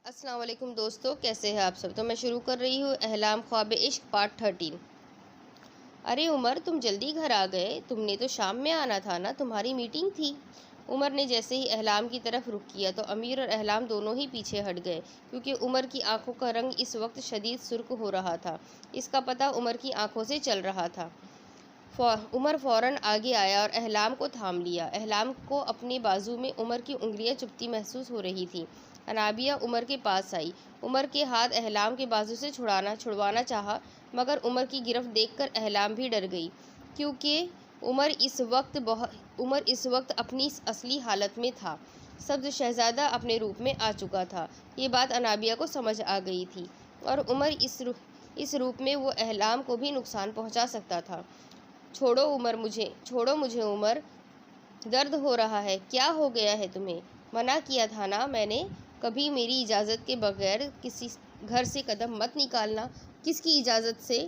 अस्सलाम वालेकुम दोस्तों, कैसे हैं आप सब। तो मैं शुरू कर रही हूँ अहलाम ख्वाब इश्क पार्ट 13। अरे उमर, तुम जल्दी घर आ गए। तुमने तो शाम में आना था ना, तुम्हारी मीटिंग थी। उमर ने जैसे ही अहलाम की तरफ रुख किया तो अमीर और अहलाम दोनों ही पीछे हट गए, क्योंकि उमर की आंखों का रंग इस वक्त शदीद सुर्ख हो रहा था। इसका पता उमर की आंखों से चल रहा था। उमर फ़ौरन आगे आया और अहलाम को थाम लिया। अहलाम को अपने बाजू में उमर की उंगलियां चुभती महसूस हो रही थी। अनाबिया उमर के पास आई। उमर के हाथ अहलाम के बाजू से छुड़वाना चाहा, मगर उमर की गिरफ्त देखकर अहलाम भी डर गई, क्योंकि उमर इस वक्त अपनी असली हालत में था। सब्ज़ शहज़ादा अपने रूप में आ चुका था। ये बात अनाबिया को समझ आ गई थी, और उमर इस रूप में वो अहलाम को भी नुकसान पहुंचा सकता था। छोड़ो मुझे उमर, दर्द हो रहा है। क्या हो गया है तुम्हें? मना किया था ना मैंने, कभी मेरी इजाज़त के बगैर किसी घर से कदम मत निकालना। किसकी इजाज़त से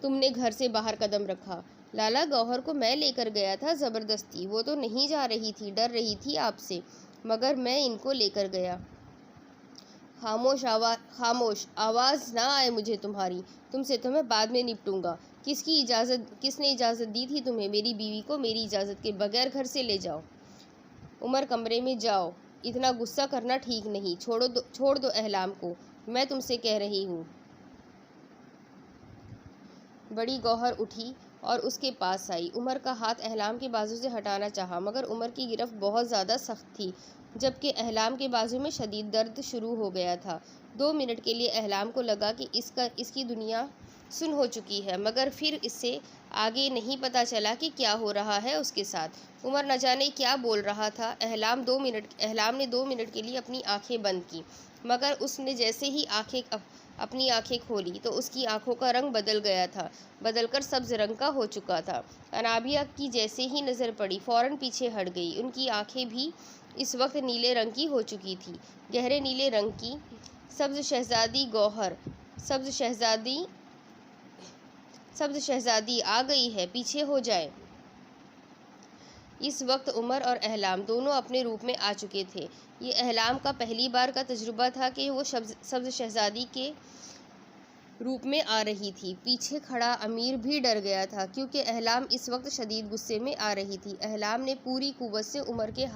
तुमने घर से बाहर कदम रखा? लाला गौहर को मैं लेकर गया था ज़बरदस्ती। वो तो नहीं जा रही थी, डर रही थी आपसे, मगर मैं इनको लेकर गया। खामोश, आवाज़ ना आए मुझे तुम्हारी। तुमसे तो मैं बाद में निपटूंगा। किसने इजाज़त दी थी तुम्हें? मेरी बीवी को मेरी इजाज़त के बगैर घर से ले जाओ। उमर, कमरे में जाओ। इतना गुस्सा करना ठीक नहीं। छोड़ दो अहलाम को, मैं तुमसे कह रही हूँ। बड़ी गौहर उठी और उसके पास आई। उमर का हाथ अहलाम के बाजू से हटाना चाहा, मगर उमर की गिरफ्त बहुत ज़्यादा सख्त थी, जबकि अहलाम के बाजू में शदीद दर्द शुरू हो गया था। 2 मिनट के लिए अहलाम को लगा कि इसकी दुनिया सुन हो चुकी है, मगर फिर इससे आगे नहीं पता चला कि क्या हो रहा है उसके साथ। उमर न जाने क्या बोल रहा था। अहलाम ने 2 मिनट के लिए अपनी आंखें बंद की, मगर उसने जैसे ही अपनी आंखें खोली तो उसकी आंखों का रंग बदल गया था, बदलकर सब्ज रंग का हो चुका था। अनाबिया की जैसे ही नज़र पड़ी, फ़ौरन पीछे हट गई। उनकी आंखें भी इस वक्त नीले रंग की हो चुकी थी, गहरे नीले रंग की। सब्ज शहज़ादी आ गई है, पीछे हो जाए। इस वक्त उमर और अहलाम दोनों अपने रूप में आ चुके थे। ये अहलाम का पहली बार का तजुर्बा था कि वो सब्ज शहज़ादी के रूप में आ रही थी। पीछे खड़ा अमीर भी डर गया था, क्योंकि अहलाम इस वक्त शदीद गुस्से में आ रही थी। अहलाम ने पूरी कुव्वत से उमर के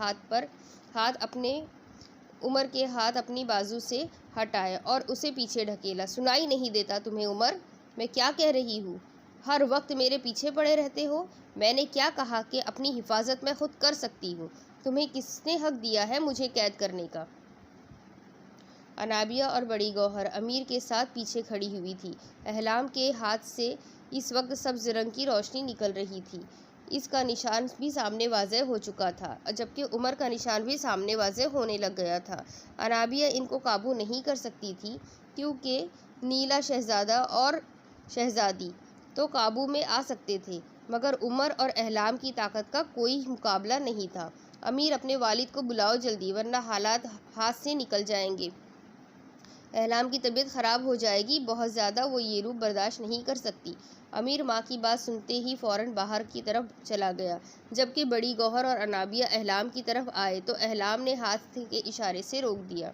हाथ अपनी बाजू से हटाए और उसे पीछे ढकेला। सुनाई नहीं देता तुम्हें उमर, मैं क्या कह रही हूँ? हर वक्त मेरे पीछे पड़े रहते हो। मैंने क्या कहा कि अपनी हिफाजत मैं खुद कर सकती हूँ? तुम्हें किसने हक दिया है मुझे कैद करने का? अनाबिया और बड़ी गौहर अमीर के साथ पीछे खड़ी हुई थी। अहलाम के हाथ से इस वक्त सब्ज रंग की रोशनी निकल रही थी। इसका निशान भी सामने वाज़ेह हो चुका था, जबकि उमर का निशान भी सामने वाज़ेह होने लग गया था। अनाबिया इनको काबू नहीं कर सकती थी, क्योंकि नीला शहज़ादा और शहज़ादी तो काबू में आ सकते थे, मगर उमर और अहलाम की ताकत का कोई मुकाबला नहीं था। अमीर, अपने वालिद को बुलाओ जल्दी, वरना हालात हाथ से निकल जाएंगे। अहलाम की तबीयत ख़राब हो जाएगी बहुत ज़्यादा, वो ये रूप बर्दाश्त नहीं कर सकती। अमीर माँ की बात सुनते ही फ़ौरन बाहर की तरफ चला गया, जबकि बड़ी गौहर और अनाबिया अहलाम की तरफ आए तो अहलाम ने हाथ के इशारे से रोक दिया।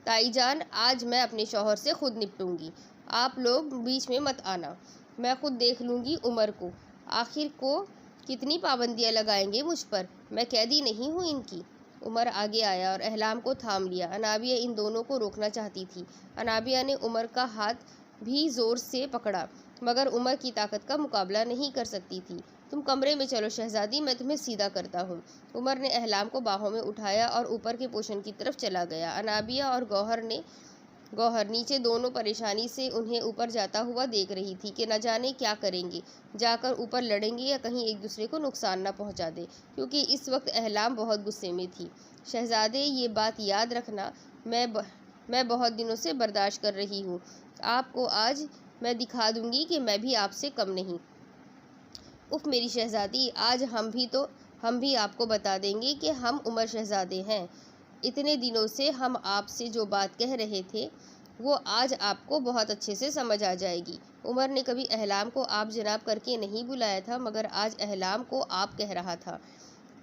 ताईजान, आज मैं अपने शौहर से खुद निपटूंगी, आप लोग बीच में मत आना। मैं खुद देख लूँगी उमर को। आखिर को कितनी पाबंदियाँ लगाएंगे मुझ पर? मैं कैदी नहीं हूँ इनकी। उमर आगे आया और अहलाम को थाम लिया। अनाबिया इन दोनों को रोकना चाहती थी। अनाबिया ने उमर का हाथ भी ज़ोर से पकड़ा, मगर उमर की ताकत का मुकाबला नहीं कर सकती थी। तुम कमरे में चलो शहज़ादी, मैं तुम्हें सीधा करता हूँ। उमर ने अहलाम को बाहों में उठाया और ऊपर के पोषण की तरफ चला गया। अनाबिया और गौहर नीचे दोनों परेशानी से उन्हें ऊपर जाता हुआ देख रही थी कि न जाने क्या करेंगे, जाकर ऊपर लड़ेंगे या कहीं एक दूसरे को नुकसान न पहुंचा दे, क्योंकि इस वक्त अहलाम बहुत गुस्से में थी। शहज़ादे, ये बात याद रखना, मैं बहुत दिनों से बर्दाश्त कर रही हूँ। आपको आज मैं दिखा दूंगी कि मैं भी आपसे कम नहीं। उफ मेरी शहज़ादी, आज हम भी आपको बता देंगे कि हम उमर शहज़ादे हैं। इतने दिनों से हम आपसे जो बात कह रहे थे, वो आज आपको बहुत अच्छे से समझ आ जाएगी। उमर ने कभी अहलाम को आप जनाब करके नहीं बुलाया था, मगर आज अहलाम को आप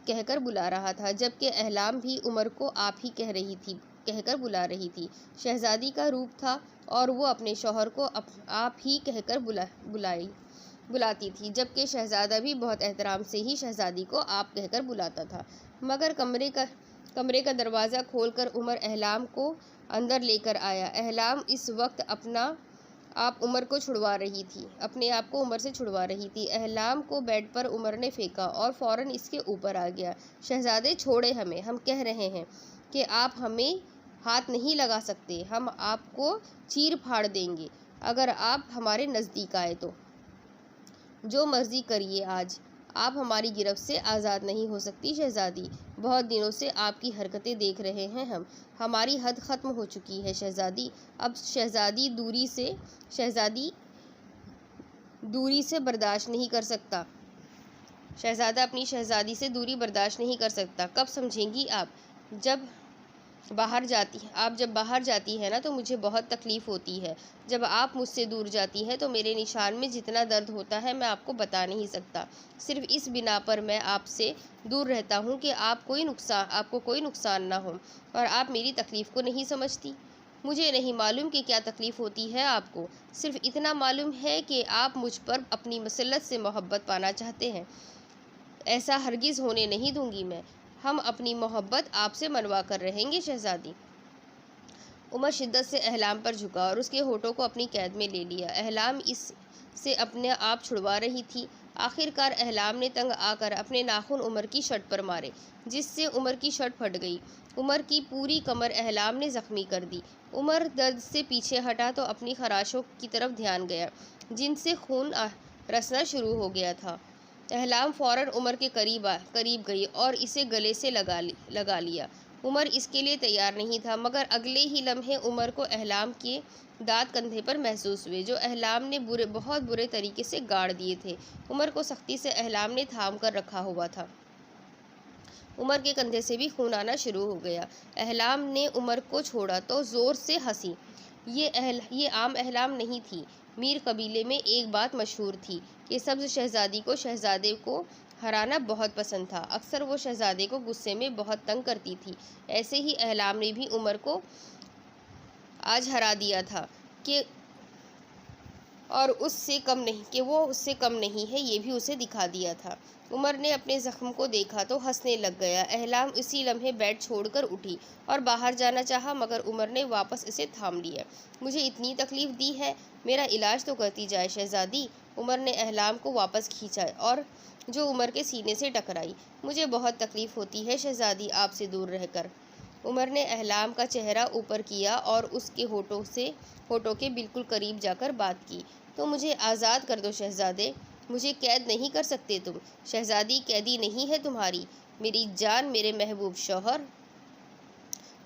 कहकर बुला रहा था, जबकि अहलाम भी उमर को आप ही कह रही थी। कहकर बुला रही थी। शहजादी का रूप था और वो अपने शौहर को आप ही कहकर बुलाती थी, जबकि शहजादा भी बहुत एहतराम से ही शहजादी को आप कहकर बुलाता था। मगर कमरे का दरवाज़ा खोलकर उमर अहलाम को अंदर लेकर आया। अहलाम इस वक्त अपने आप को उमर से छुड़वा रही थी। अहलाम को बेड पर उमर ने फेंका और फौरन इसके ऊपर आ गया। शहजादे, छोड़े हमें, हम कह रहे हैं कि आप हमें हाथ नहीं लगा सकते। हम आपको चीर फाड़ देंगे अगर आप हमारे नज़दीक आए तो। जो मर्जी करिए, आज आप हमारी गिरफ्त से आज़ाद नहीं हो सकती शहज़ादी। बहुत दिनों से आपकी हरकतें देख रहे हैं हम। हमारी हद ख़त्म हो चुकी है शहज़ादी। अब शहज़ादी दूरी से बर्दाश्त नहीं कर सकता। शहज़ादा अपनी शहज़ादी से दूरी बर्दाश्त नहीं कर सकता। कब समझेंगी आप? जब बाहर जाती है ना तो मुझे बहुत तकलीफ़ होती है। जब आप मुझसे दूर जाती है तो मेरे निशान में जितना दर्द होता है मैं आपको बता नहीं सकता। सिर्फ़ इस बिना पर मैं आपसे दूर रहता हूँ कि आपको कोई नुकसान ना हो, और आप मेरी तकलीफ़ को नहीं समझती। मुझे नहीं मालूम कि क्या तकलीफ़ होती है आपको। सिर्फ़ इतना मालूम है कि आप मुझ पर अपनी मसलत से मोहब्बत पाना चाहते हैं। ऐसा हरगिज़ होने नहीं दूंगी मैं। हम अपनी मोहब्बत आपसे मनवा कर रहेंगे शहज़ादी। उमर शिद्दत से अहलाम पर झुका और उसके होठों को अपनी कैद में ले लिया। अहलाम इससे अपने आप छुड़वा रही थी। आखिरकार अहलाम ने तंग आकर अपने नाखून उमर की शर्ट पर मारे, जिससे उमर की शर्ट फट गई। उमर की पूरी कमर अहलाम ने ज़ख्मी कर दी। उमर दर्द से पीछे हटा तो अपनी खराशों की तरफ ध्यान गया, जिनसे खून रसना शुरू हो गया था। अहलाम फ़ौरन उमर के करीब गई और इसे गले से लगा लिया। उमर इसके लिए तैयार नहीं था, मगर अगले ही लम्हे उमर को अहलाम के दांत कंधे पर महसूस हुए, जो अहलाम ने बहुत बुरे तरीके से गाड़ दिए थे। उमर को सख्ती से अहलाम ने थाम कर रखा हुआ था। उमर के कंधे से भी खून आना शुरू हो गया। अहलाम ने उमर को छोड़ा तो ज़ोर से हंसी। ये आम अहलाम नहीं थी। मीर कबीले में एक बात मशहूर थी कि सब्ज़ शहज़ादी को शहज़ादे को हराना बहुत पसंद था। अक्सर वो शहज़ादे को गुस्से में बहुत तंग करती थी। ऐसे ही अहलाम ने भी उमर को आज हरा दिया था कि वो उससे कम नहीं है, ये भी उसे दिखा दिया था। उमर ने अपने ज़ख्म को देखा तो हंसने लग गया। अहलाम इसी लम्हे बेड छोड़कर उठी और बाहर जाना चाहा, मगर उमर ने वापस इसे थाम लिया। मुझे इतनी तकलीफ़ दी है, मेरा इलाज तो करती जाए शहज़ादी। उमर ने अहलाम को वापस खींचा और जो उमर के सीने से टकराई। मुझे बहुत तकलीफ़ होती है शहज़ादी, आपसे दूर रहकर। उमर ने अहलाम का चेहरा ऊपर किया और उसके होठों के बिल्कुल करीब जाकर बात की। तो मुझे आज़ाद कर दो शहज़ादे, मुझे कैद नहीं कर सकते तुम। शहज़ादी कैदी नहीं है तुम्हारी, मेरी जान, मेरे महबूब शौहर।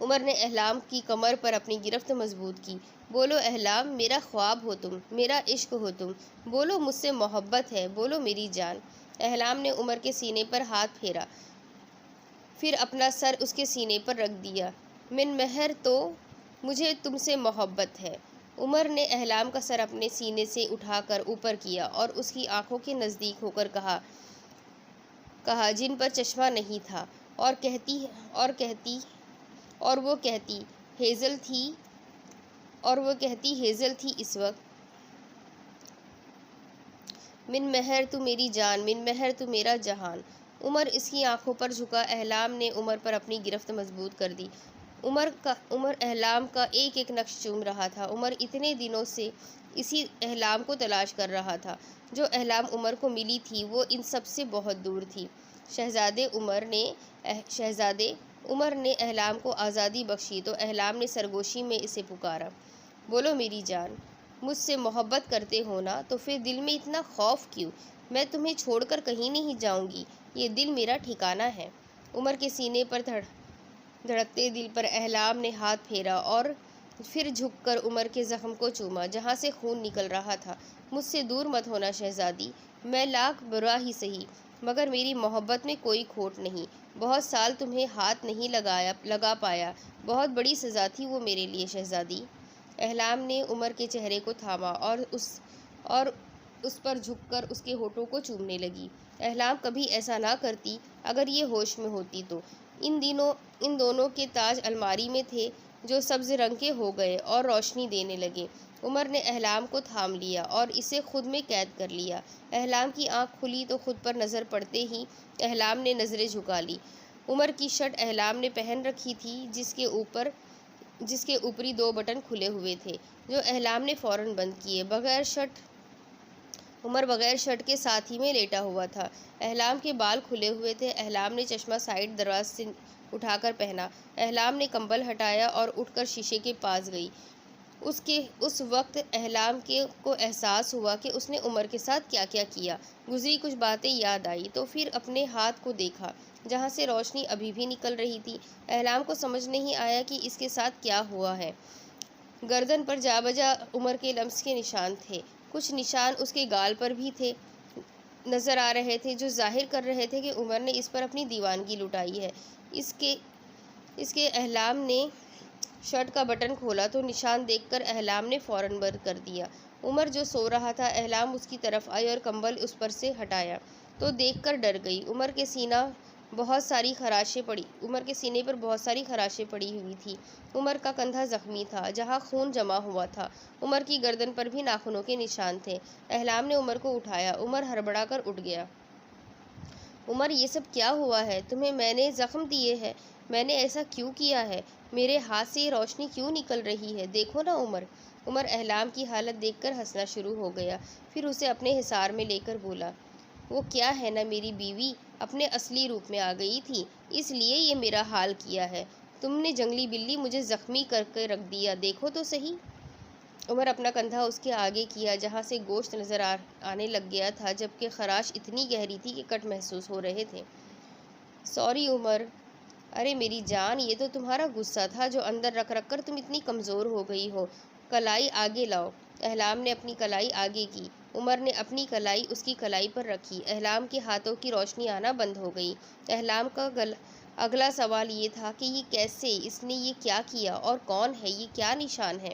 उमर ने अहलाम की कमर पर अपनी गिरफ्त मजबूत की। बोलो अहलाम, मेरा ख्वाब हो तुम, मेरा इश्क हो तुम। बोलो मुझसे मोहब्बत है, बोलो मेरी जान। अहलाम ने उमर के सीने पर हाथ फेरा, फिर अपना सर उसके सीने पर रख दिया। मिन महर, तो मुझे तुमसे मोहब्बत है। उमर ने अहलाम का सर अपने सीने से उठाकर ऊपर किया और उसकी आंखों के नज़दीक होकर कहा जिन पर चश्मा नहीं था, और वो कहती हेज़ल थी इस वक्त। मिन महर तू मेरी जान, मिन महर तू मेरा जहान। उमर इसकी आंखों पर झुका। अहलाम ने उमर पर अपनी गिरफ्त मजबूत कर दी। उमर अहलाम का एक एक नक्श चूम रहा था। उमर इतने दिनों से इसी अहलाम को तलाश कर रहा था। जो अहलाम उमर को मिली थी वो इन सब से बहुत दूर थी। शहज़ादे उमर ने अहलाम को आज़ादी बख्शी तो अहलाम ने सरगोशी में इसे पुकारा, बोलो मेरी जान, मुझसे मोहब्बत करते हो ना, तो फिर दिल में इतना खौफ क्यों? मैं तुम्हें छोड़कर कहीं नहीं जाऊंगी, ये दिल मेरा ठिकाना है। उमर के सीने पर धड़कते दिल पर अहलाम ने हाथ फेरा और फिर झुककर उमर के ज़ख्म को चूमा, जहाँ से खून निकल रहा था। मुझसे दूर मत होना शहज़ादी, मैं लाख बुरा ही सही, मगर मेरी मोहब्बत में कोई खोट नहीं। बहुत साल तुम्हें हाथ नहीं लगा पाया, बहुत बड़ी सज़ा थी वो मेरे लिए शहज़ादी। अहलाम ने उमर के चेहरे को थामा और उस पर झुककर उसके होठों को चूमने लगी। अहलाम कभी ऐसा ना करती अगर ये होश में होती तो। इन दोनों के ताज अलमारी में थे, जो सब्ज रंग के हो गए और रोशनी देने लगे। उमर ने अहलाम को थाम लिया और इसे खुद में कैद कर लिया। अहलाम की आंख खुली तो खुद पर नज़र पड़ते ही अहलाम ने नज़रें झुका ली। उमर की शर्ट अहलाम ने पहन रखी थी, जिसके ऊपरी 2 बटन खुले हुए थे, जो अहलाम ने फ़ौरन बंद किए। उमर बगैर शर्ट के साथ ही में लेटा हुआ था। अहलाम के बाल खुले हुए थे। अहलाम ने चश्मा साइड दराज से उठाकर पहना। अहलाम ने कंबल हटाया और उठकर शीशे के पास गई। उस वक्त अहलाम को एहसास हुआ कि उसने उमर के साथ क्या क्या किया। गुजरी कुछ बातें याद आई तो फिर अपने हाथ को देखा, जहाँ से रोशनी अभी भी निकल रही थी। अहलाम को समझ नहीं आया कि इसके साथ क्या हुआ है। गर्दन पर जाबजा उमर के लम्स के निशान थे। कुछ निशान उसके गाल पर भी थे नज़र आ रहे थे, जो जाहिर कर रहे थे कि उमर ने इस पर अपनी दीवानगी लुटाई है। इसके अहलाम ने शर्ट का बटन खोला तो निशान देखकर अहलाम ने फ़ौरन बंद कर दिया। उमर जो सो रहा था, अहलाम उसकी तरफ आई और कंबल उस पर से हटाया तो देखकर डर गई। उमर के सीने पर बहुत सारी खराशें पड़ी हुई थी। उमर का कंधा जख्मी था, जहाँ खून जमा हुआ था। उमर की गर्दन पर भी नाखूनों के निशान थे। अहलाम ने उमर को उठाया। उमर हड़बड़ा कर उठ गया। उमर, ये सब क्या हुआ है? तुम्हें मैंने ज़ख्म दिए हैं? मैंने ऐसा क्यों किया है? मेरे हाथ से ये रोशनी क्यों निकल रही है? देखो ना उमर। उमर अहलाम की हालत देखकर हंसना शुरू हो गया। फिर उसे अपने हिसार में लेकर बोला, वो क्या है ना, मेरी बीवी अपने असली रूप में आ गई थी, इसलिए ये मेरा हाल किया है। तुमने जंगली बिल्ली मुझे ज़ख्मी करके रख दिया, देखो तो सही। उमर अपना कंधा उसके आगे किया, जहाँ से गोश्त नज़र आने लग गया था, जबकि खराश इतनी गहरी थी कि कट महसूस हो रहे थे। सॉरी उमर। अरे मेरी जान, ये तो तुम्हारा गुस्सा था जो अंदर रख रख कर तुम इतनी कमज़ोर हो गई हो। कलाई आगे लाओ। अहलाम ने अपनी कलाई आगे की। उमर ने अपनी कलाई उसकी कलाई पर रखी। अहलाम के हाथों की रोशनी आना बंद हो गई। अहलाम का अगला सवाल ये था कि ये कैसे, इसने ये क्या किया और कौन है, ये क्या निशान है?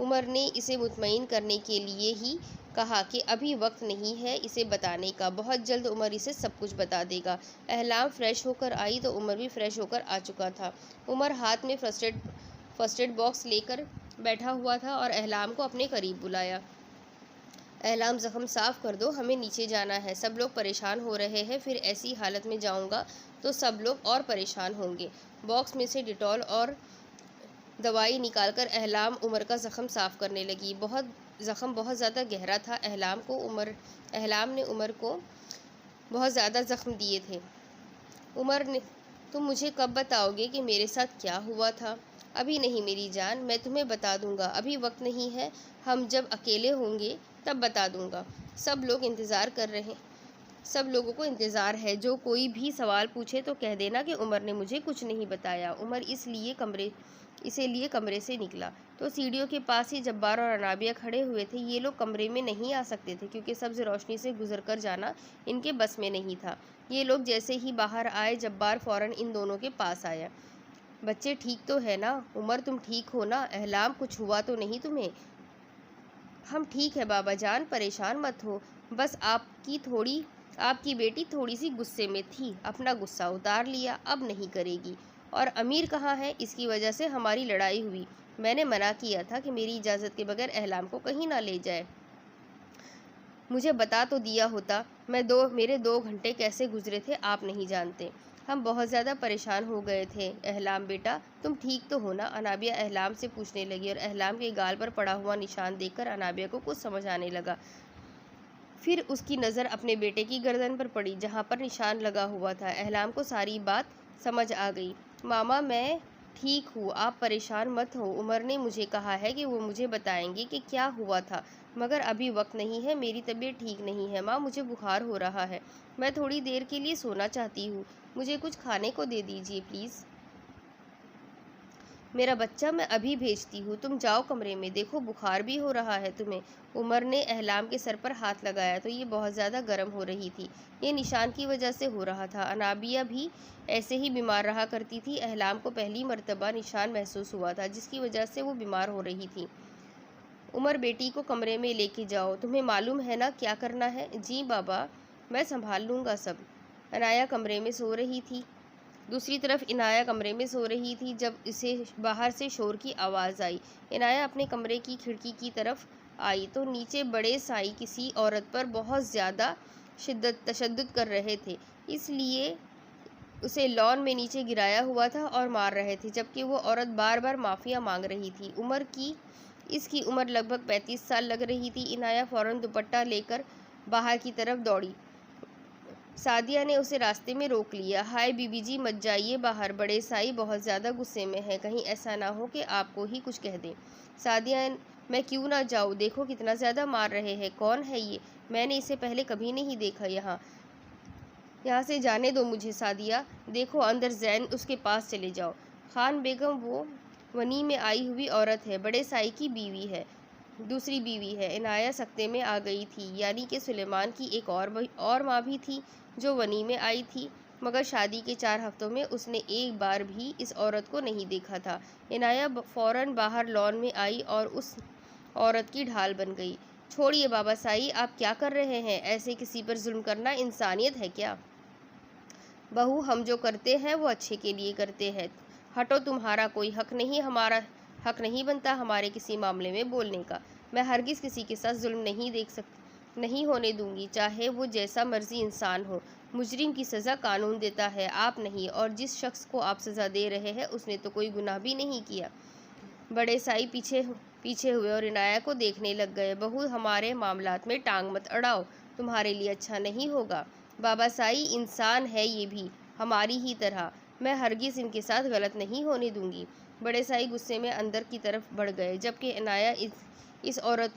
उमर ने इसे मुतमईन करने के लिए ही कहा कि अभी वक्त नहीं है इसे बताने का, बहुत जल्द उमर इसे सब कुछ बता देगा। अहलाम फ्रेश होकर आई तो उमर भी फ्रेश होकर आ चुका था। उमर हाथ में फर्स्ट एड बॉक्स लेकर बैठा हुआ था और अहलाम को अपने करीब बुलाया। अहलाम, ज़ख्म साफ़ कर दो, हमें नीचे जाना है। सब लोग परेशान हो रहे हैं, फिर ऐसी हालत में जाऊंगा तो सब लोग और परेशान होंगे। बॉक्स में से डिटॉल और दवाई निकालकर अहलाम उमर का ज़ख्म साफ़ करने लगी। ज़ख्म बहुत ज़्यादा गहरा था। अहलाम ने उमर को बहुत ज़्यादा ज़ख्म दिए थे। उमर ने, तुम मुझे कब बताओगे कि मेरे साथ क्या हुआ था? अभी नहीं मेरी जान, मैं तुम्हें बता दूंगा, अभी वक्त नहीं है। हम जब अकेले होंगे तब बता दूंगा। सब लोगों को इंतज़ार है। जो कोई भी सवाल पूछे तो कह देना कि उमर ने मुझे कुछ नहीं बताया। उमर इसीलिए कमरे से निकला तो सीढ़ियों के पास ही जब्बार और अनाबिया खड़े हुए थे। ये लोग कमरे में नहीं आ सकते थे क्योंकि सब्ज रोशनी से गुजर कर जाना इनके बस में नहीं था। ये लोग जैसे ही बाहर आए, जब्बार फ़ौरन इन दोनों के पास आया। बच्चे ठीक तो है ना? उमर, तुम ठीक हो ना? अहलाम, कुछ हुआ तो नहीं तुम्हें? हम ठीक है बाबा जान, परेशान मत हो। बस आपकी बेटी थोड़ी सी गुस्से में थी, अपना गुस्सा उतार लिया, अब नहीं करेगी। और अमीर कहाँ है? इसकी वजह से हमारी लड़ाई हुई। मैंने मना किया था कि मेरी इजाज़त के बगैर अहलाम को कहीं ना ले जाए। मुझे बता तो दिया होता। मेरे 2 घंटे कैसे गुजरे थे आप नहीं जानते। हम बहुत ज़्यादा परेशान हो गए थे। अहलाम बेटा, तुम ठीक तो हो ना? अनाबिया अहलाम से पूछने लगी और अहलाम के गाल पर पड़ा हुआ निशान देखकर अनाबिया को कुछ समझ आने लगा। फिर उसकी नज़र अपने बेटे की गर्दन पर पड़ी, जहाँ पर निशान लगा हुआ था। अहलाम को सारी बात समझ आ गई। मामा, मैं ठीक हूँ, आप परेशान मत हो। उमर ने मुझे कहा है कि वो मुझे बताएंगे कि क्या हुआ था, मगर अभी वक्त नहीं है। मेरी तबीयत ठीक नहीं है माँ, मुझे बुखार हो रहा है। मैं थोड़ी देर के लिए सोना चाहती हूँ। मुझे कुछ खाने को दे दीजिए प्लीज़। मेरा बच्चा, मैं अभी भेजती हूँ, तुम जाओ कमरे में। देखो बुखार भी हो रहा है तुम्हें। उमर ने अहलाम के सर पर हाथ लगाया तो ये बहुत ज़्यादा गर्म हो रही थी। ये निशान की वजह से हो रहा था। अनाबिया भी ऐसे ही बीमार रहा करती थी। अहलाम को पहली मर्तबा निशान महसूस हुआ था, जिसकी वजह से वो बीमार हो रही थी। उमर, बेटी को कमरे में लेके जाओ, तुम्हें मालूम है ना क्या करना है? जी बाबा, मैं संभाल लूँगा सब। अनाया कमरे में सो रही थी। दूसरी तरफ इनाया कमरे में सो रही थी जब इसे बाहर से शोर की आवाज़ आई। इनाया अपने कमरे की खिड़की की तरफ आई तो नीचे बड़े साईं किसी औरत पर बहुत ज़्यादा तशद्दुद कर रहे थे, इसलिए उसे लॉन में नीचे गिराया हुआ था और मार रहे थे, जबकि वो औरत बार बार माफ़िया मांग रही थी। इसकी उम्र लगभग 35 साल लग रही थी। इनाया फ़ौरन दुपट्टा लेकर बाहर की तरफ दौड़ी। सादिया ने उसे रास्ते में रोक लिया। हाय बीबी जी, मत जाइए बाहर, बड़े साई बहुत ज़्यादा गुस्से में है, कहीं ऐसा ना हो कि आपको ही कुछ कह दें। सादिया, मैं क्यों ना जाऊँ, देखो कितना ज़्यादा मार रहे हैं, कौन है ये, मैंने इसे पहले कभी नहीं देखा। यहाँ से जाने दो मुझे। सादिया, देखो अंदर जैन, उसके पास चले जाओ। खान बेगम वो वनी में आई हुई औरत है, बड़े साई की बीवी है, दूसरी बीवी है। इनाया सख्ते में आ गई थी, यानी कि सुलेमान की एक और माँ भी थी जो वनी में आई थी, मगर शादी के 4 हफ्तों में उसने एक बार भी इस औरत को नहीं देखा था। इनाया फ़ौरन बाहर लॉन में आई और उस औरत की ढाल बन गई। छोड़िए बाबा साई, आप क्या कर रहे हैं, ऐसे किसी पर जुल्म करना इंसानियत है क्या? बहू, हम जो करते हैं वो अच्छे के लिए करते हैं, हटो, तुम्हारा कोई हक नहीं, हमारा हक नहीं बनता हमारे किसी मामले में बोलने का। मैं हरगिज़ किसी के साथ जुल्म नहीं होने दूंगी, चाहे वो जैसा मर्जी इंसान हो। मुजरिम की सज़ा कानून देता है, आप नहीं, और जिस शख्स को आप सज़ा दे रहे हैं उसने तो कोई गुनाह भी नहीं किया। बड़े साई पीछे हुए और इनाया को देखने लग गए। बहू, हमारे मामलात में टांग मत अड़ाओ, तुम्हारे लिए अच्छा नहीं होगा। बाबा साई इंसान है ये भी, हमारी ही तरह, मैं हरगिज़ इनके साथ गलत नहीं होने दूंगी। बड़े साई गुस्से में अंदर की तरफ बढ़ गए, जबकि इनाया इस औरत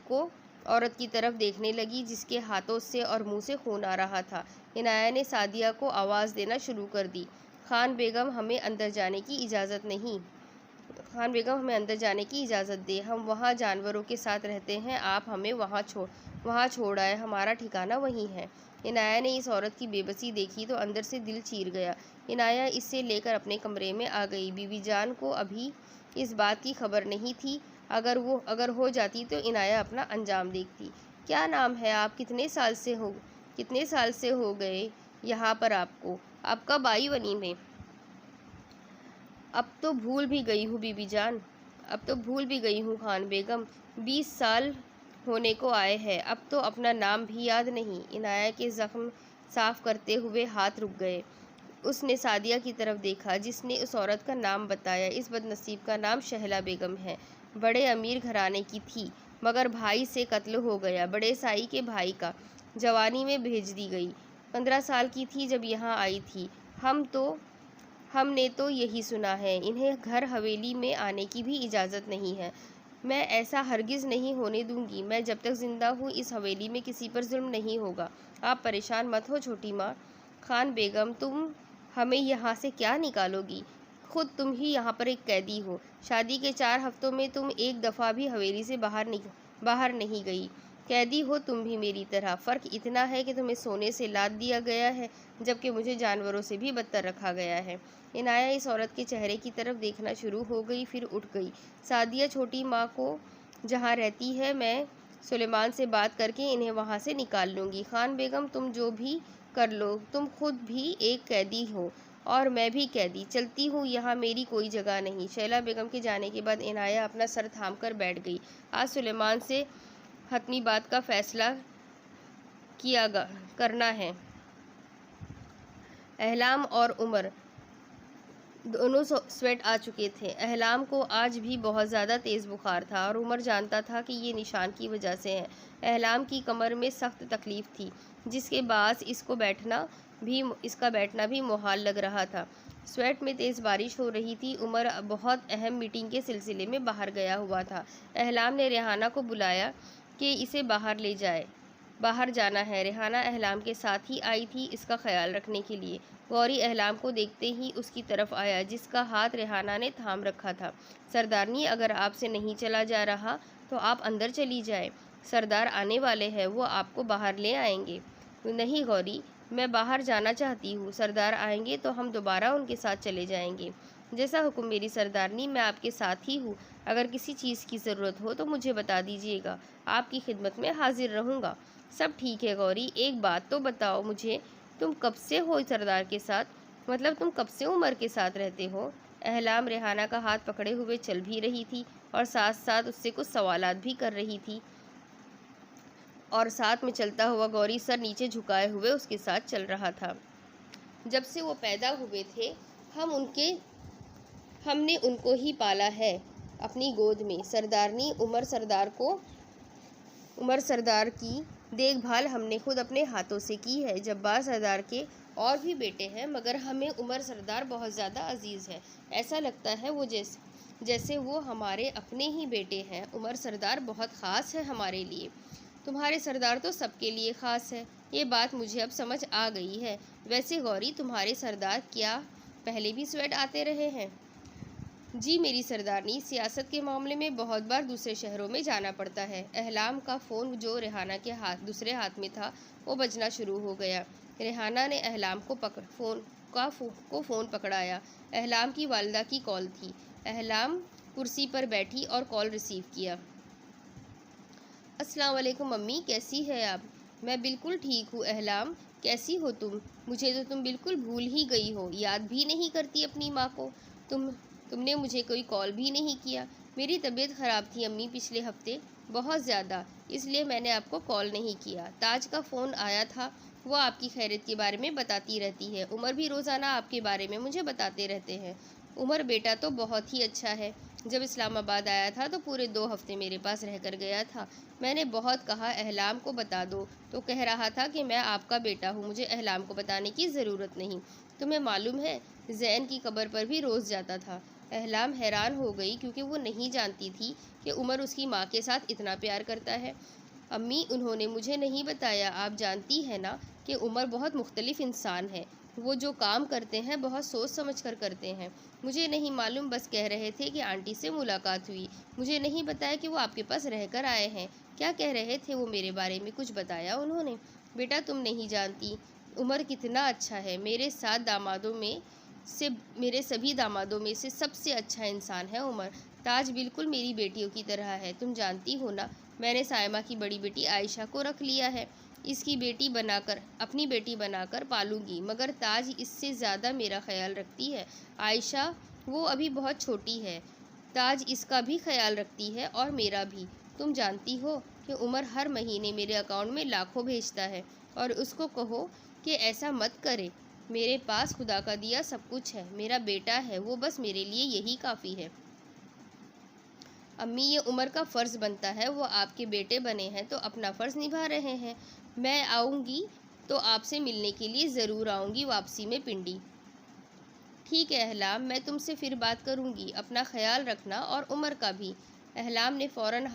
की तरफ देखने लगी जिसके हाथों से और मुंह से खून आ रहा था। इनाया ने सादिया को आवाज़ देना शुरू कर दी। खान बेगम, हमें अंदर जाने की इजाज़त दे, हम वहाँ जानवरों के साथ रहते हैं, आप हमें वहाँ छोड़ आए, हमारा ठिकाना वहीं है। इनाया ने इस औरत की बेबसी देखी तो अंदर से दिल चीर गया। इनाया इससे लेकर अपने कमरे में आ गई। बीबी जान को अभी इस बात की खबर नहीं थी, अगर हो जाती तो इनाया अपना अंजाम देखती। क्या नाम है आप, कितने साल से हो गए यहाँ पर आपको, आप कब आई वनी में? अब तो भूल भी गई हूँ बीबी जान, अब तो भूल भी गई हूँ खान बेगम, 20 साल होने को आए हैं, अब तो अपना नाम भी याद नहीं। इनाया के ज़ख्म साफ करते हुए हाथ रुक गए। उसने सादिया की तरफ देखा जिसने उस औरत का नाम बताया। इस बदनसीब का नाम शहला बेगम है, बड़े अमीर घराने की थी, मगर भाई से कत्ल हो गया, बड़े साई के भाई का, जवानी में भेज दी गई। 15 साल की थी जब यहाँ आई थी। हमने तो यही सुना है, इन्हें घर हवेली में आने की भी इजाज़त नहीं है। मैं ऐसा हरगिज़ नहीं होने दूंगी, मैं जब तक ज़िंदा हूँ इस हवेली में किसी पर जुल्म नहीं होगा। आप परेशान मत हो छोटी माँ। खान बेगम, तुम हमें यहाँ से क्या निकालोगी, खुद तुम ही यहाँ पर एक कैदी हो। शादी के 4 हफ्तों में तुम एक दफ़ा भी हवेली से बाहर नहीं गई। कैदी हो तुम भी मेरी तरह, फ़र्क इतना है कि तुम्हें सोने से लाद दिया गया है, जबकि मुझे जानवरों से भी बदतर रखा गया है। इनाया इस औरत के चेहरे की तरफ देखना शुरू हो गई, फिर उठ गई। सादिया, छोटी माँ को जहाँ रहती है, मैं सुलेमान से बात करके इन्हें वहाँ से निकाल लूँगी। खान बेगम, तुम जो भी कर लो, तुम खुद भी एक कैदी हो और मैं भी कैदी, चलती हूँ, यहाँ मेरी कोई जगह नहीं। शैला बेगम के जाने के बाद इनाया अपना सर थाम कर बैठ गई। आज सुलेमान से हतमी बात का फैसला करना है। अहलाम और उमर दोनों स्वेट आ चुके थे। अहलाम को आज भी बहुत ज़्यादा तेज़ बुखार था और उमर जानता था कि ये निशान की वजह से है। अहलाम की कमर में सख्त तकलीफ़ थी, जिसके बाद इसका बैठना भी मुहाल लग रहा था। स्वेट में तेज़ बारिश हो रही थी। उमर बहुत अहम मीटिंग के सिलसिले में बाहर गया हुआ था। अहलाम ने रेहाना को बुलाया कि इसे बाहर जाना है। रेहाना अहलाम के साथ ही आई थी इसका ख्याल रखने के लिए। गौरी अहलाम को देखते ही उसकी तरफ आया, जिसका हाथ रेहाना ने थाम रखा था। सरदारनी, अगर आपसे नहीं चला जा रहा तो आप अंदर चली जाए, सरदार आने वाले हैं, वो आपको बाहर ले आएंगे। नहीं गौरी, मैं बाहर जाना चाहती हूँ, सरदार आएंगे तो हम दोबारा उनके साथ चले जाएंगे। जैसा हुक्म मेरी सरदारनी, मैं आपके साथ ही हूँ, अगर किसी चीज़ की ज़रूरत हो तो मुझे बता दीजिएगा, आपकी खिदमत में हाजिर रहूँगा। सब ठीक है गौरी, एक बात तो बताओ मुझे, तुम कब से हो सरदार के साथ? मतलब तुम कब से उमर के साथ रहते हो? अहलाम रेहाना का हाथ पकड़े हुए चल भी रही थी और साथ साथ उससे कुछ सवालात भी कर रही थी, और साथ में चलता हुआ गौरी सर नीचे झुकाए हुए उसके साथ चल रहा था। जब से वो पैदा हुए थे हमने उनको ही पाला है अपनी गोद में। सरदारनी उमर सरदार की देखभाल हमने खुद अपने हाथों से की है। जब्बार सरदार के और भी बेटे हैं, मगर हमें उमर सरदार बहुत ज़्यादा अजीज़ है। ऐसा लगता है वो जैसे वो हमारे अपने ही बेटे हैं। उमर सरदार बहुत ख़ास है हमारे लिए। तुम्हारे सरदार तो सबके लिए ख़ास है, ये बात मुझे अब समझ आ गई है। वैसे गौरी, तुम्हारे सरदार क्या पहले भी स्वेट आते रहे हैं? जी मेरी सरदारनी, सियासत के मामले में बहुत बार दूसरे शहरों में जाना पड़ता है। अहलाम का फ़ोन, जो रेहाना के दूसरे हाथ में था, वो बजना शुरू हो गया। रेहाना ने अहलाम को फ़ोन पकड़ाया। अहलाम की वालिदा की कॉल थी। अहलाम कुर्सी पर बैठी और कॉल रिसीव किया। अस्सलाम वालेकुम मम्मी, कैसी है आप? मैं बिल्कुल ठीक हूँ अहलाम, कैसी हो तुम? मुझे तो तुम बिल्कुल भूल ही गई हो, याद भी नहीं करती अपनी माँ को। तुमने मुझे कोई कॉल भी नहीं किया। मेरी तबीयत ख़राब थी अम्मी पिछले हफ्ते, बहुत ज़्यादा, इसलिए मैंने आपको कॉल नहीं किया। ताज का फ़ोन आया था, वो आपकी खैरियत के बारे में बताती रहती है। उमर भी रोज़ाना आपके बारे में मुझे बताते रहते हैं। उमर बेटा तो बहुत ही अच्छा है। जब इस्लामाबाद आया था तो पूरे 2 हफ्ते मेरे पास रह कर गया था। मैंने बहुत कहा अहलाम को बता दो, तो कह रहा था कि मैं आपका बेटा हूँ, मुझे अहलाम को बताने की ज़रूरत नहीं। तुम्हें मालूम है, जैन की कब्र पर भी रोज़ जाता था। अहलाम हैरान हो गई, क्योंकि वो नहीं जानती थी कि उमर उसकी माँ के साथ इतना प्यार करता है। अम्मी, उन्होंने मुझे नहीं बताया। आप जानती हैं ना कि उमर बहुत मुख्तलिफ इंसान है। वो जो काम करते हैं बहुत सोच समझ कर करते हैं। मुझे नहीं मालूम, बस कह रहे थे कि आंटी से मुलाकात हुई। मुझे नहीं बताया कि वो आपके पास रहकर आए हैं। क्या कह रहे थे वो मेरे बारे में? कुछ बताया उन्होंने? बेटा, तुम नहीं जानती उमर कितना अच्छा है। मेरे सभी दामादों में से सबसे अच्छा इंसान है उमर। ताज बिल्कुल मेरी बेटियों की तरह है। तुम जानती हो ना, मैंने सायमा की बड़ी बेटी आयशा को रख लिया है। इसकी अपनी बेटी बनाकर पालूंगी, मगर ताज इससे ज़्यादा मेरा ख्याल रखती है। आयशा, वो अभी बहुत छोटी है। ताज इसका भी ख्याल रखती है और मेरा भी। तुम जानती हो कि उमर हर महीने मेरे अकाउंट में लाखों भेजता है, और उसको कहो कि ऐसा मत करे। मेरे पास खुदा का दिया सब कुछ है। मेरा बेटा है वो, बस मेरे लिए यही काफ़ी है। अम्मी, ये उमर का फ़र्ज़ बनता है। वो आपके बेटे बने हैं तो अपना फ़र्ज़ निभा रहे हैं। मैं आऊँगी तो आपसे मिलने के लिए ज़रूर आऊँगी, वापसी में पिंडी। ठीक है अहलाम, मैं तुमसे फिर बात करूँगी। अपना ख्याल रखना, और उमर का भी। अहलाम ने फ़ौरन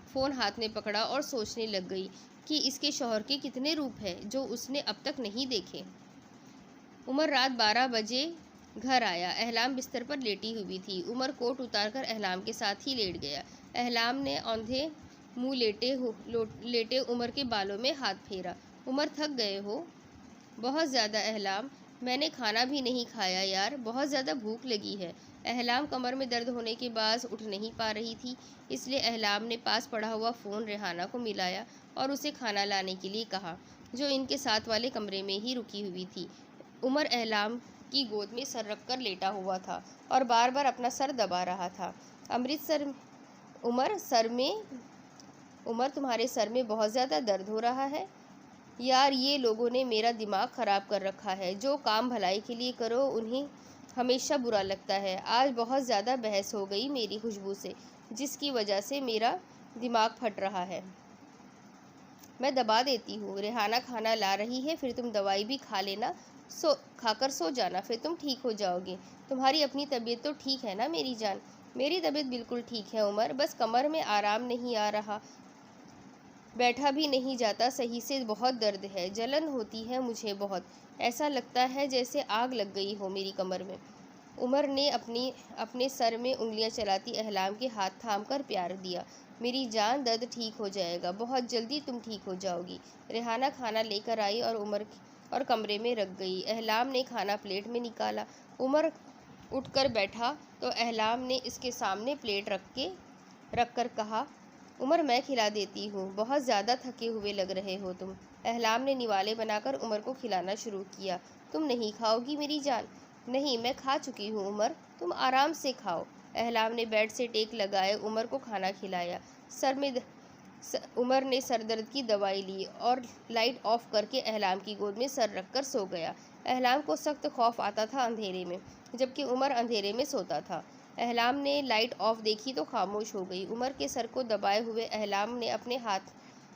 फ़ोन हाथ में पकड़ा और सोचने लग गई कि इसके शौहर के कितने रूप हैं जो उसने अब तक नहीं देखे। उमर रात 12 बजे घर आया। अहलाम बिस्तर पर लेटी हुई थी। उमर कोट उतारकर अहलाम के साथ ही लेट गया। अहलाम ने औंधे मुँह लेटे उमर के बालों में हाथ फेरा। उमर, थक गए हो बहुत ज़्यादा अहलाम? मैंने खाना भी नहीं खाया यार, बहुत ज़्यादा भूख लगी है। अहलाम कमर में दर्द होने के बाद उठ नहीं पा रही थी, इसलिए अहलाम ने पास पड़ा हुआ फ़ोन रेहाना को मिलाया और उसे खाना लाने के लिए कहा, जो इनके साथ वाले कमरे में ही रुकी हुई थी। उमर अहलाम की गोद में सर रख कर लेटा हुआ था और बार बार अपना सर दबा रहा था। उमर, तुम्हारे सर में बहुत ज़्यादा दर्द हो रहा है? यार, ये लोगों ने मेरा दिमाग ख़राब कर रखा है। जो काम भलाई के लिए करो उन्हें हमेशा बुरा लगता है। आज बहुत ज़्यादा बहस हो गई मेरी खुशबू से, जिसकी वजह से मेरा दिमाग फट रहा है। मैं दबा देती हूँ। रेहाना खाना ला रही है, फिर तुम दवाई भी खा लेना। खाकर सो जाना, फिर तुम ठीक हो जाओगे। तुम्हारी अपनी तबीयत तो ठीक है ना मेरी जान? मेरी तबीयत बिल्कुल ठीक है उमर, बस कमर में आराम नहीं आ रहा, बैठा भी नहीं जाता सही से, बहुत दर्द है, जलन होती है मुझे बहुत। ऐसा लगता है जैसे आग लग गई हो मेरी कमर में। उमर ने अपने सर में उंगलियां चलाती अहलाम के हाथ थाम कर प्यार दिया। मेरी जान, दर्द ठीक हो जाएगा, बहुत जल्दी तुम ठीक हो जाओगी। रेहाना खाना लेकर आई और कमरे में रख गई। अहलाम ने खाना प्लेट में निकाला। उमर उठकर बैठा तो अहलाम ने इसके सामने प्लेट रख कर कहा, उमर, मैं खिला देती हूँ, बहुत ज़्यादा थके हुए लग रहे हो तुम। अहलाम ने निवाले बनाकर उमर को खिलाना शुरू किया। तुम नहीं खाओगी मेरी जान? नहीं, मैं खा चुकी हूँ उमर, तुम आराम से खाओ। अहलाम ने बेड से टेक लगाए उमर को खाना खिलाया। उमर ने सरदर्द की दवाई ली और लाइट ऑफ करके अहलाम की गोद में सर रखकर सो गया। अहलाम को सख्त खौफ आता था अंधेरे में, जबकि उमर अंधेरे में सोता था। अहलाम ने लाइट ऑफ देखी तो खामोश हो गई। उमर के सर को दबाए हुए अहलाम ने अपने हाथ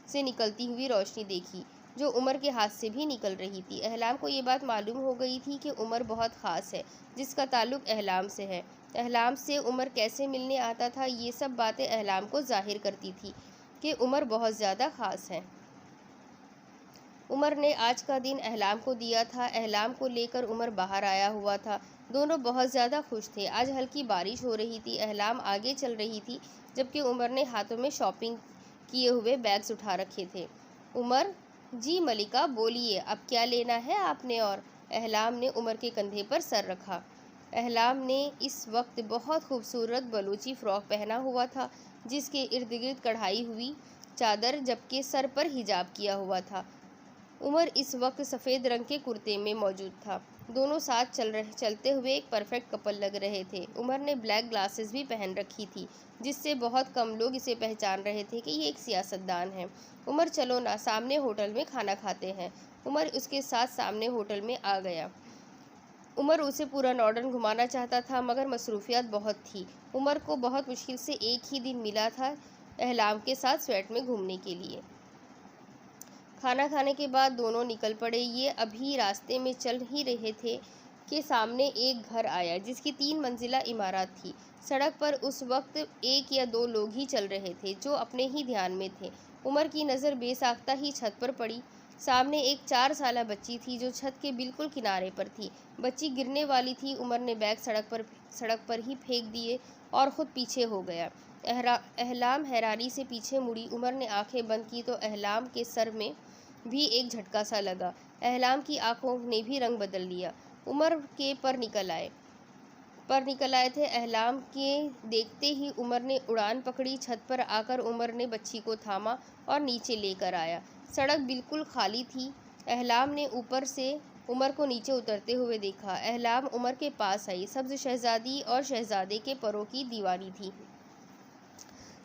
से निकलती हुई रोशनी देखी, जो उमर के हाथ से भी निकल रही थी। अहलाम को ये बात मालूम हो गई थी कि उमर बहुत ख़ास है, जिसका ताल्लुक़ अहलाम से है। अहलाम से उमर कैसे मिलने आता था, ये सब बातें अहलाम को जाहिर करती थी कि उमर बहुत ज़्यादा ख़ास है। उमर ने आज का दिन अहलाम को दिया था। अहलाम को लेकर उमर बाहर आया हुआ था। दोनों बहुत ज़्यादा खुश थे। आज हल्की बारिश हो रही थी। अहलाम आगे चल रही थी, जबकि उमर ने हाथों में शॉपिंग किए हुए बैग्स उठा रखे थे। उमर, जी मलिका बोलिए, अब क्या लेना है आपने? और अहलाम ने उमर के कंधे पर सर रखा। अहलाम ने इस वक्त बहुत खूबसूरत बलूची फ़्रॉक पहना हुआ था, जिसके इर्द गिर्द कढ़ाई हुई चादर, जबकि सर पर हिजाब किया हुआ था। उमर इस वक्त सफ़ेद रंग के कुर्ते में मौजूद था। दोनों साथ चलते हुए एक परफेक्ट कपल लग रहे थे। उमर ने ब्लैक ग्लासेस भी पहन रखी थी, जिससे बहुत कम लोग इसे पहचान रहे थे कि ये एक सियासतदान है। उमर, चलो ना, सामने होटल में खाना खाते हैं। उमर उसके साथ सामने होटल में आ गया। उमर उसे पूरा नॉर्डन घुमाना चाहता था, मगर मसरूफियात बहुत थी। उमर को बहुत मुश्किल से एक ही दिन मिला था अहलाम के साथ स्वेट में घूमने के लिए। खाना खाने के बाद दोनों निकल पड़े। ये अभी रास्ते में चल ही रहे थे कि सामने एक घर आया, जिसकी 3 मंजिला इमारत थी। सड़क पर उस वक्त 1 या 2 लोग ही चल रहे थे, जो अपने ही ध्यान में थे। उमर की नज़र बेसाख्ता ही छत पर पड़ी। सामने एक 4 साला बच्ची थी, जो छत के बिल्कुल किनारे पर थी। बच्ची गिरने वाली थी। उमर ने बैग सड़क पर ही फेंक दिए और ख़ुद पीछे हो गया। अहलाम हैरानी से पीछे मुड़ी। उमर ने आंखें बंद की तो अहलाम के सर में भी एक झटका सा लगा। अहलाम की आंखों ने भी रंग बदल लिया। उमर के पर निकल आए थे। अहलाम के देखते ही उमर ने उड़ान पकड़ी। छत पर आकर उमर ने बच्ची को थामा और नीचे लेकर आया। सड़क बिल्कुल खाली थी। अहलाम ने ऊपर से उमर को नीचे उतरते हुए देखा। अहलाम उमर के पास आई। सब्ज़ शहज़ादी और शहज़ादे के परों की दीवानी थी।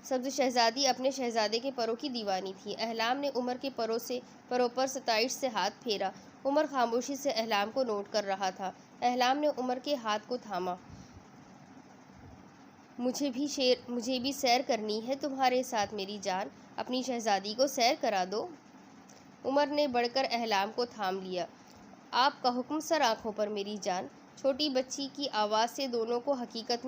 सब्ज़ शहज़ादी अपने शहज़ादे के परों की दीवानी थी। अहलाम ने उमर के परों पर सताइश से हाथ फेरा। उमर खामोशी से अहलाम को नोट कर रहा था। अहलाम ने उमर के हाथ को थामा। मुझे भी सैर करनी है तुम्हारे साथ मेरी जान। अपनी शहज़ादी को सैर करा दो। उमर ने बढ़कर अहलाम को थाम लिया। आपका हुक्म सर आँखों पर मेरी जान। छोटी बच्ची की आवाज़ से दोनों को हकीकत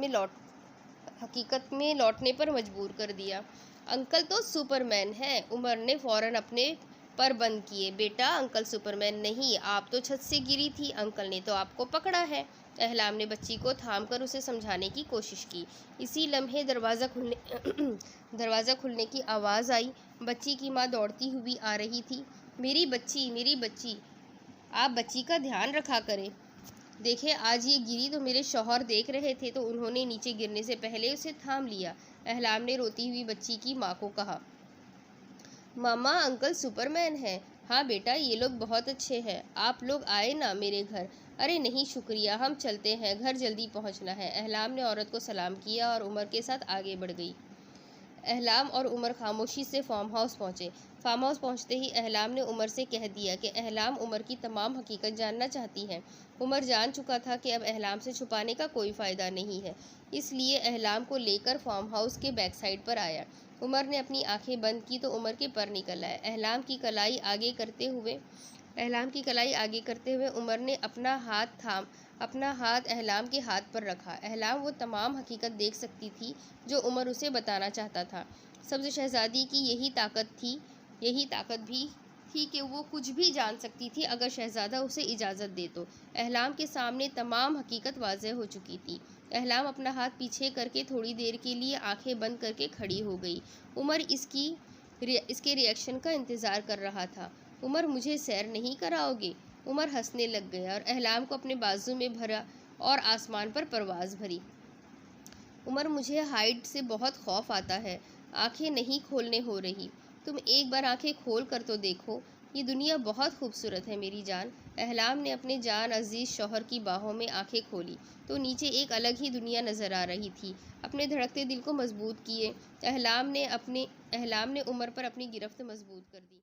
में लौटने पर मजबूर कर दिया। अंकल तो सुपरमैन है। उमर ने फ़ौरन अपने पर बंद किए। बेटा, अंकल सुपरमैन नहीं, आप तो छत से गिरी थी, अंकल ने तो आपको पकड़ा है। अहलाम ने बच्ची को थामकर उसे समझाने की कोशिश की। इसी लम्हे दरवाज़ा खुलने की आवाज़ आई। बच्ची की माँ दौड़ती हुई आ रही थी। मेरी बच्ची, आप बच्ची का ध्यान रखा करें। देखे, आज ये गिरी तो मेरे शौहर देख रहे थे, तो उन्होंने नीचे गिरने से पहले उसे थाम लिया। अहलाम ने रोती हुई बच्ची की माँ को कहा। मामा, अंकल सुपरमैन है। हाँ बेटा, ये लोग बहुत अच्छे हैं। आप लोग आए ना मेरे घर। अरे नहीं, शुक्रिया, हम चलते हैं, घर जल्दी पहुंचना है। अहलाम ने औरत को सलाम किया और उमर के साथ आगे बढ़ गई। अहलाम और उमर खामोशी से फार्म हाउस पहुँचे। फार्म हाउस पहुँचते ही अहलाम ने उमर से कह दिया कि अहलाम उमर की तमाम हकीकत जानना चाहती है। उमर जान चुका था कि अब अहलाम से छुपाने का कोई फ़ायदा नहीं है, इसलिए अहलाम को लेकर फार्म हाउस के बैक साइड पर आया। उमर ने अपनी आंखें बंद की तो उमर के पर निकल आए। अहलाम की कलाई आगे करते हुए उमर ने अपना हाथ अहलाम के हाथ पर रखा। अहलाम वो तमाम हकीकत देख सकती थी जो उमर उसे बताना चाहता था। सब्ज़ शहज़ादी की यही ताकत भी थी कि वो कुछ भी जान सकती थी अगर शहज़ादा उसे इजाज़त दे तो। अहलाम के सामने तमाम हकीकत वाज़ेह हो चुकी थी। अहलाम अपना हाथ पीछे करके थोड़ी देर के लिए आंखें बंद करके खड़ी हो गई। उमर इसके रिएक्शन का इंतज़ार कर रहा था। उमर, मुझे सैर नहीं कराओगे? उमर हंसने लग गया और अहलाम को अपने बाजू में भरा और आसमान पर परवाज़ भरी। उमर, मुझे हाइट से बहुत खौफ आता है। आंखें नहीं खोलने हो रही। तुम एक बार आंखें खोल कर तो देखो। ये दुनिया बहुत खूबसूरत है मेरी जान। अहलाम ने अपने जान अजीज शौहर की बाहों में आंखें खोली तो नीचे एक अलग ही दुनिया नजर आ रही थी। अपने धड़कते दिल को मजबूत किए अहलाम ने उमर पर अपनी गिरफ्त मजबूत कर दी।